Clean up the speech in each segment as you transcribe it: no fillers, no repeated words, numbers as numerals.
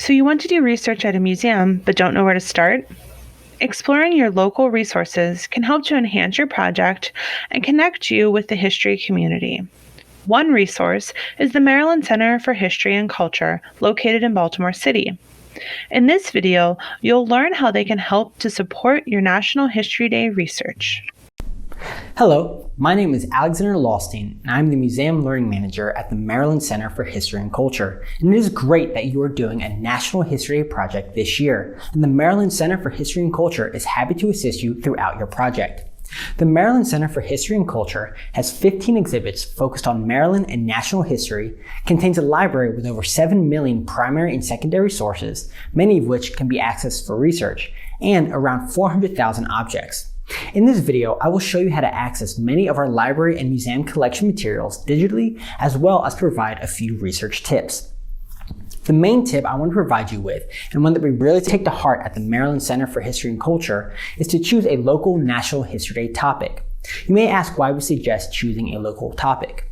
So you want to do research at a museum but don't know where to start? Exploring your local resources can help to enhance your project and connect you with the history community. One resource is the Maryland Center for History and Culture, located in Baltimore City. In this video, you'll learn how they can help to support your National History Day research. Hello, my name is Alexander Lawstein, and I'm the Museum Learning Manager at the Maryland Center for History and Culture. And it is great that you are doing a National History Day project this year, and the Maryland Center for History and Culture is happy to assist you throughout your project. The Maryland Center for History and Culture has 15 exhibits focused on Maryland and national history, contains a library with over 7 million primary and secondary sources, many of which can be accessed for research, and around 400,000 objects. In this video, I will show you how to access many of our library and museum collection materials digitally, as well as provide a few research tips. The main tip I want to provide you with, and one that we really take to heart at the Maryland Center for History and Culture, is to choose a local National History Day topic. You may ask why we suggest choosing a local topic.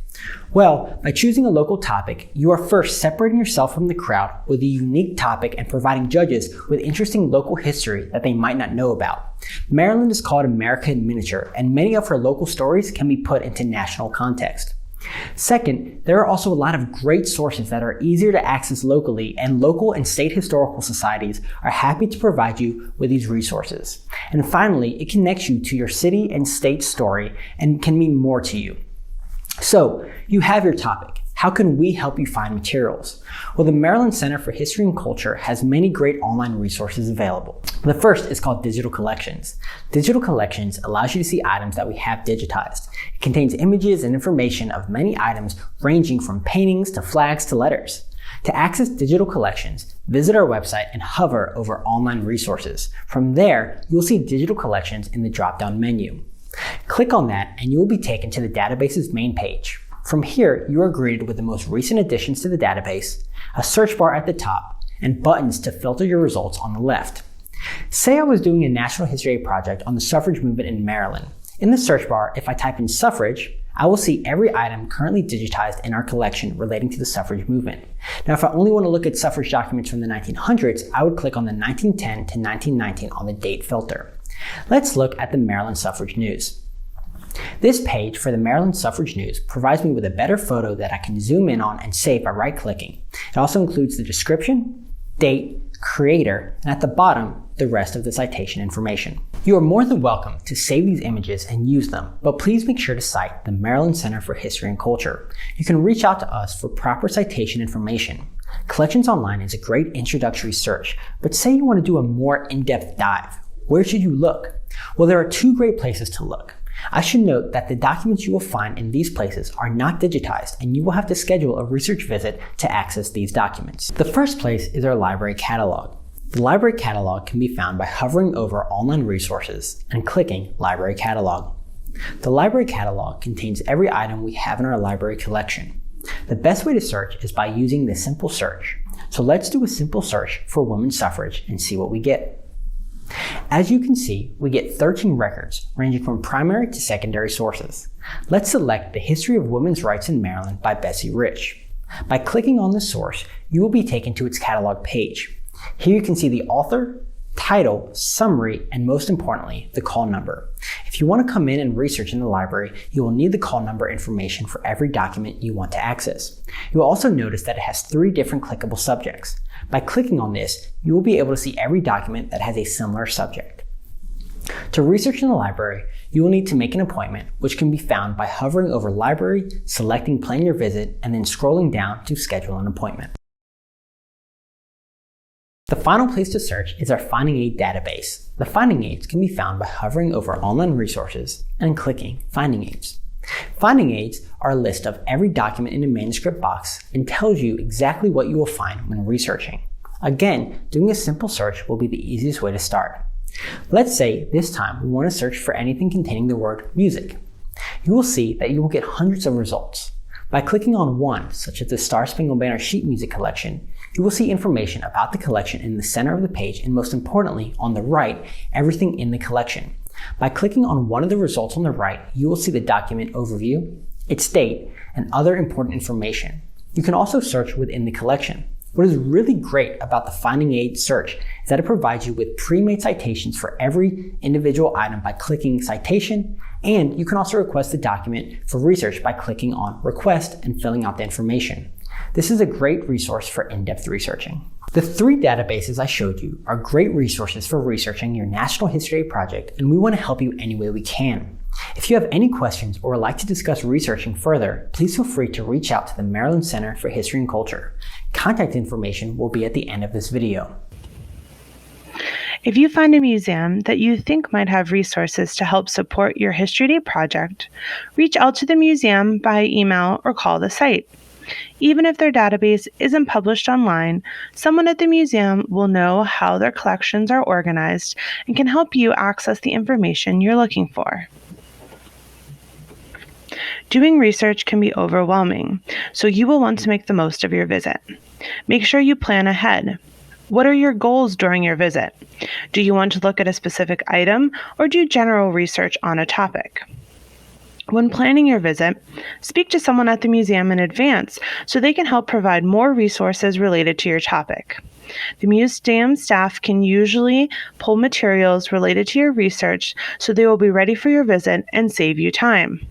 Well, by choosing a local topic, you are first separating yourself from the crowd with a unique topic and providing judges with interesting local history that they might not know about. Maryland is called America in miniature, and many of her local stories can be put into national context. Second, there are also a lot of great sources that are easier to access locally, and local and state historical societies are happy to provide you with these resources. And finally, it connects you to your city and state story and can mean more to you. So, you have your topic. How can we help you find materials? Well, the Maryland Center for History and Culture has many great online resources available. The first is called Digital Collections. Digital Collections allows you to see items that we have digitized. It contains images and information of many items ranging from paintings to flags to letters. To access Digital Collections, visit our website and hover over Online Resources. From there, you will see Digital Collections in the drop-down menu. Click on that and you will be taken to the database's main page. From here, you are greeted with the most recent additions to the database, a search bar at the top, and buttons to filter your results on the left. Say I was doing a National History Day project on the suffrage movement in Maryland. In the search bar, if I type in suffrage, I will see every item currently digitized in our collection relating to the suffrage movement. Now, if I only want to look at suffrage documents from the 1900s, I would click on the 1910 to 1919 on the date filter. Let's look at the Maryland Suffrage News. This page for the Maryland Suffrage News provides me with a better photo that I can zoom in on and save by right-clicking. It also includes the description, date, creator, and at the bottom, the rest of the citation information. You are more than welcome to save these images and use them, but please make sure to cite the Maryland Center for History and Culture. You can reach out to us for proper citation information. Collections Online is a great introductory search, but say you want to do a more in-depth dive. Where should you look? Well, there are two great places to look. I should note that the documents you will find in these places are not digitized, and you will have to schedule a research visit to access these documents. The first place is our library catalog. The library catalog can be found by hovering over Online Resources and clicking Library Catalog. The library catalog contains every item we have in our library collection. The best way to search is by using the simple search. So let's do a simple search for women's suffrage and see what we get. As you can see, we get 13 records ranging from primary to secondary sources. Let's select The History of Women's Rights in Maryland by Bessie Rich. By clicking on the source, you will be taken to its catalog page. Here you can see the author, title, summary, and most importantly, the call number. If you want to come in and research in the library, you will need the call number information for every document you want to access. You will also notice that it has 3 different clickable subjects. By clicking on this, you will be able to see every document that has a similar subject. To research in the library, you will need to make an appointment, which can be found by hovering over Library, selecting Plan Your Visit, and then scrolling down to schedule an appointment. The final place to search is our Finding Aid database. The Finding Aids can be found by hovering over Online Resources and clicking Finding Aids. Finding Aids are a list of every document in a manuscript box and tells you exactly what you will find when researching. Again, doing a simple search will be the easiest way to start. Let's say this time we want to search for anything containing the word music. You will see that you will get hundreds of results. By clicking on one, such as the Star Spangled Banner sheet music collection, you will see information about the collection in the center of the page, and most importantly, on the right, everything in the collection. By clicking on one of the results on the right, you will see the document overview, its date, and other important information. You can also search within the collection. What is really great about the Finding Aid search is that it provides you with pre-made citations for every individual item by clicking Citation, and you can also request the document for research by clicking on Request and filling out the information. This is a great resource for in-depth researching. The 3 databases I showed you are great resources for researching your National History Day project, and we want to help you any way we can. If you have any questions or would like to discuss researching further, please feel free to reach out to the Maryland Center for History and Culture. Contact information will be at the end of this video. If you find a museum that you think might have resources to help support your History Day project, reach out to the museum by email or call the site. Even if their database isn't published online, someone at the museum will know how their collections are organized and can help you access the information you're looking for. Doing research can be overwhelming, so you will want to make the most of your visit. Make sure you plan ahead. What are your goals during your visit? Do you want to look at a specific item or do general research on a topic? When planning your visit, speak to someone at the museum in advance so they can help provide more resources related to your topic. The museum staff can usually pull materials related to your research so they will be ready for your visit and save you time.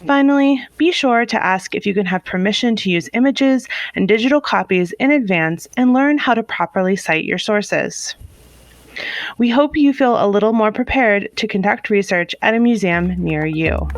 Finally, be sure to ask if you can have permission to use images and digital copies in advance and learn how to properly cite your sources. We hope you feel a little more prepared to conduct research at a museum near you.